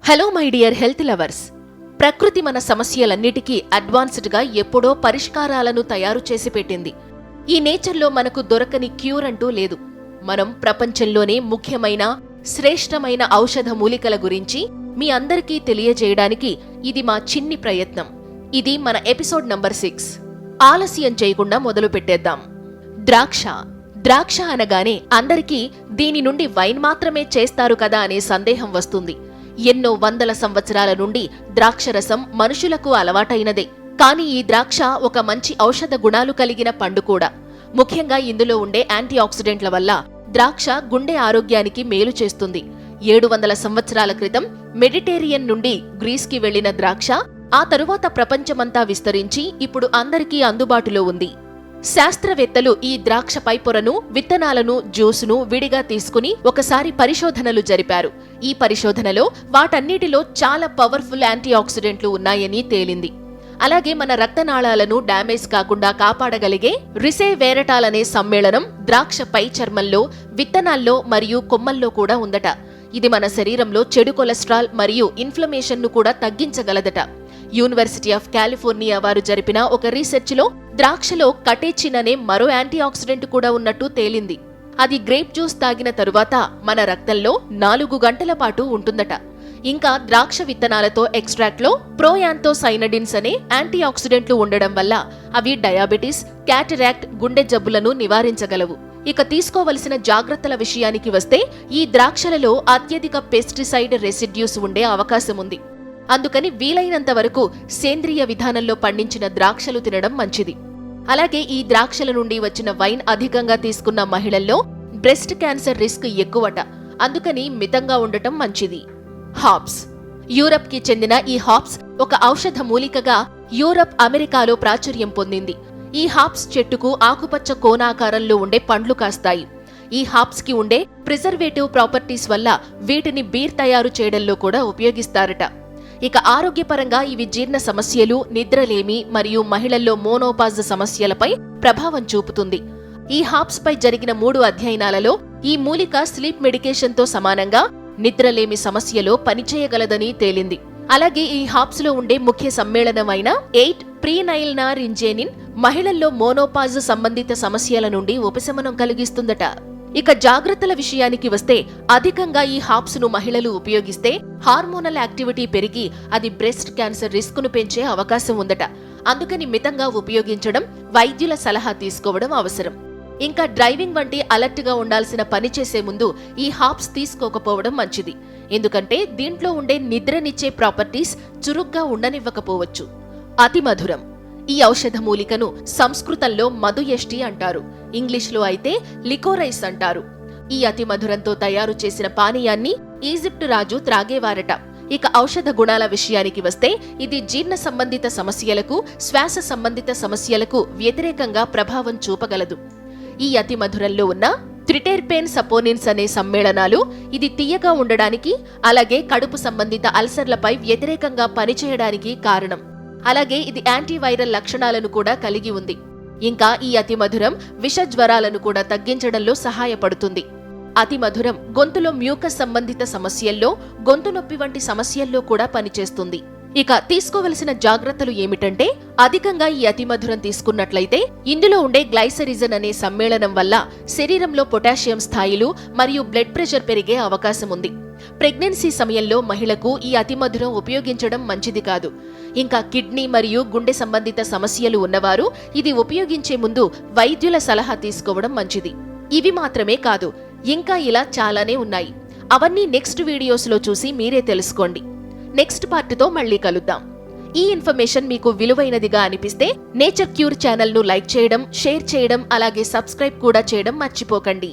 Hello my dear health lovers. ప్రకృతి మన సమస్యలన్నిటికీ అడ్వాన్స్డ్గా ఎప్పుడో పరిష్కారాలను తయారు చేసి పెట్టింది. ఈ నేచర్లో మనకు దొరకని క్యూర్ అంటూ లేదు. మనం ప్రపంచంలోనే ముఖ్యమైన శ్రేష్టమైన ఔషధ మూలికల గురించి మీ అందరికీ తెలియజేయడానికి ఇది మా చిన్ని ప్రయత్నం. ఇది మన ఎపిసోడ్ నంబర్ 6. ఆలస్యం చేయకుండా మొదలు పెట్టేద్దాం. ద్రాక్ష అనగానే అందరికీ దీని నుండి వైన్ మాత్రమే చేస్తారు కదా అనే సందేహం వస్తుంది. ఎన్నో వందల సంవత్సరాల నుండి ద్రాక్షరసం మనుషులకు అలవాటైనదే. కానీ ఈ ద్రాక్ష ఒక మంచి ఔషధ గుణాలు కలిగిన పండు కూడా. ముఖ్యంగా ఇందులో ఉండే యాంటీ ఆక్సిడెంట్ల వల్ల ద్రాక్ష గుండె ఆరోగ్యానికి మేలు చేస్తుంది. 700 సంవత్సరాల క్రితం మెడిటేరియన్ నుండి గ్రీస్కి వెళ్లిన ద్రాక్ష ఆ తరువాత ప్రపంచమంతా విస్తరించి ఇప్పుడు అందరికీ అందుబాటులో ఉంది. శాస్త్రవేత్తలు ఈ ద్రాక్ష పైపొరను, విత్తనాలను, జ్యూసును విడిగా తీసుకుని ఒకసారి పరిశోధనలు జరిపారు. ఈ పరిశోధనలో వాటన్నిటిలో చాలా పవర్ఫుల్ యాంటీ ఆక్సిడెంట్లు ఉన్నాయని తేలింది. అలాగే మన రక్తనాళాలను డ్యామేజ్ కాకుండా కాపాడగలిగే రిసేవేరటాల్ అనే సమ్మేళనం ద్రాక్ష పై చర్మంలో, విత్తనాల్లో మరియు కొమ్మల్లో కూడా ఉందట. ఇది మన శరీరంలో చెడు కొలెస్ట్రాల్ మరియు ఇన్ఫ్లమేషన్ ను కూడా తగ్గించగలదట. యూనివర్సిటీ ఆఫ్ కాలిఫోర్నియా వారు జరిపిన ఒక రీసెర్చ్లో ద్రాక్షలో కటేచిన్ అనే మరో యాంటీ ఆక్సిడెంట్ కూడా ఉన్నట్టు తేలింది. అది గ్రేప్ జ్యూస్ తాగిన తరువాత మన రక్తంలో 4 గంటల పాటు ఉంటుందట. ఇంకా ద్రాక్ష విత్తనాలతో ఎక్స్ట్రాక్ట్లో ప్రోయాంథోసైనడిన్స్ అనే యాంటీ ఆక్సిడెంట్లు ఉండడం వల్ల అవి డయాబెటీస్, క్యాటరాక్ట్, గుండె జబ్బులను నివారించగలవు. ఇక తీసుకోవలసిన జాగ్రత్తల విషయానికి వస్తే ఈ ద్రాక్షలలో అత్యధిక పెస్టిసైడ్ రెసిడ్యూస్ ఉండే అవకాశం ఉంది. అందుకని వీలైనంత వరకు సేంద్రియ విధానంలో పండించిన ద్రాక్షలు తినడం మంచిది. అలాగే ఈ ద్రాక్షల నుండి వచ్చిన వైన్ అధికంగా తీసుకున్న మహిళల్లో బ్రెస్ట్ క్యాన్సర్ రిస్క్ ఎక్కువట. అందుకని మితంగా ఉండటం మంచిది. హాప్స్. యూరప్ కి చెందిన ఈ హాప్స్ ఒక ఔషధ మూలికగా యూరప్, అమెరికాలో ప్రాచుర్యం పొందింది. ఈ హాప్స్ చెట్టుకు ఆకుపచ్చ కోణాకారంలో ఉండే పండ్లు కాస్తాయి. ఈ హాప్స్ కి ఉండే ప్రిజర్వేటివ్ ప్రాపర్టీస్ వల్ల వీటిని బీర్ తయారు చేయడంలో కూడా ఉపయోగిస్తారట. ఇక ఆరోగ్యపరంగా ఇవి జీర్ణ సమస్యలు, నిద్రలేమి మరియు మహిళల్లో మోనోపాజ్ సమస్యలపై ప్రభావం చూపుతుంది. ఈ హాప్స్ పై జరిగిన 3 అధ్యయనాలలో ఈ మూలిక స్లీప్ మెడికేషన్ తో సమానంగా నిద్రలేమి సమస్యలో పనిచేయగలదని తేలింది. అలాగే ఈ హాప్స్ లో ఉండే ముఖ్య సమ్మేళనమైన 8-ప్రీనైల్నారింజేనిన్ మహిళల్లో మోనోపాజ్ సంబంధిత సమస్యల నుండి ఉపశమనం కలిగిస్తుందట. ఇక జాగ్రత్తల విషయానికి వస్తే అధికంగా ఈ హాప్స్ ను మహిళలు ఉపయోగిస్తే హార్మోనల్ యాక్టివిటీ పెరిగి అది బ్రెస్ట్ క్యాన్సర్ రిస్క్ ను పెంచే అవకాశం ఉందట. అందుకని మితంగా ఉపయోగించడం, వైద్యుల సలహా తీసుకోవడం అవసరం. ఇంకా డ్రైవింగ్ వంటి అలర్ట్ గా ఉండాల్సిన పని చేసే ముందు ఈ హాప్స్ తీసుకోకపోవడం మంచిది. ఎందుకంటే దీంట్లో ఉండే నిద్రనిచ్చే ప్రాపర్టీస్ చురుగ్గా ఉండనివ్వకపోవచ్చు. అతి మధురం. ఈ ఔషధ మూలికను సంస్కృతంలో మధుయష్టి అంటారు. ఇంగ్లీష్లో అయితే లికోరైస్ అంటారు. ఈ అతి మధురంతో తయారు చేసిన పానీయాన్ని ఈజిప్ట్ రాజు త్రాగేవారట. ఇక ఔషధ గుణాల విషయానికి వస్తే ఇది జీర్ణ సంబంధిత సమస్యలకు, శ్వాస సంబంధిత సమస్యలకు వ్యతిరేకంగా ప్రభావం చూపగలదు. ఈ అతి మధురంలో ఉన్న ట్రిటెర్పేన్ సపోనిన్స్ అనే సమ్మేళనాలు ఇది తీయగా ఉండడానికి, అలాగే కడుపు సంబంధిత అల్సర్లపై వ్యతిరేకంగా పనిచేయడానికి కారణం. అలాగే ఇది యాంటీవైరల్ లక్షణాలను కూడా కలిగి ఉంది. ఇంకా ఈ అతి మధురం విష జ్వరాలను కూడా తగ్గించడంలో సహాయపడుతుంది. అతి మధురం గొంతులో మ్యూకస్ సంబంధిత సమస్యల్లో, గొంతు నొప్పి వంటి సమస్యల్లో కూడా పనిచేస్తుంది. ఇక తీసుకోవలసిన జాగ్రత్తలు ఏమిటంటే అధికంగా ఈ అతి మధురం తీసుకున్నట్లయితే ఇందులో ఉండే గ్లైసరిజన్ అనే సమ్మేళనం వల్ల శరీరంలో పొటాషియం స్థాయిలు మరియు బ్లడ్ ప్రెషర్ పెరిగే అవకాశం ఉంది. ప్రెగ్నెన్సీ సమయంలో మహిళకు ఈ అతి మధురం ఉపయోగించడం మంచిది కాదు. ఇంకా కిడ్నీ మరియు గుండె సంబంధిత సమస్యలు ఉన్నవారు ఇది ఉపయోగించే ముందు వైద్యుల సలహా తీసుకోవడం మంచిది. ఇవి మాత్రమే కాదు, ఇంకా ఇలా చాలానే ఉన్నాయి. అవన్నీ నెక్స్ట్ వీడియోస్లో చూసి మీరే తెలుసుకోండి. నెక్స్ట్ పార్ట్తో మళ్ళీ కలుద్దాం. ఈ ఇన్ఫర్మేషన్ మీకు విలువైనదిగా అనిపిస్తే నేచర్ క్యూర్ ఛానల్ను లైక్ చేయడం, షేర్ చేయడం, అలాగే సబ్స్క్రైబ్ కూడా చేయడం మర్చిపోకండి.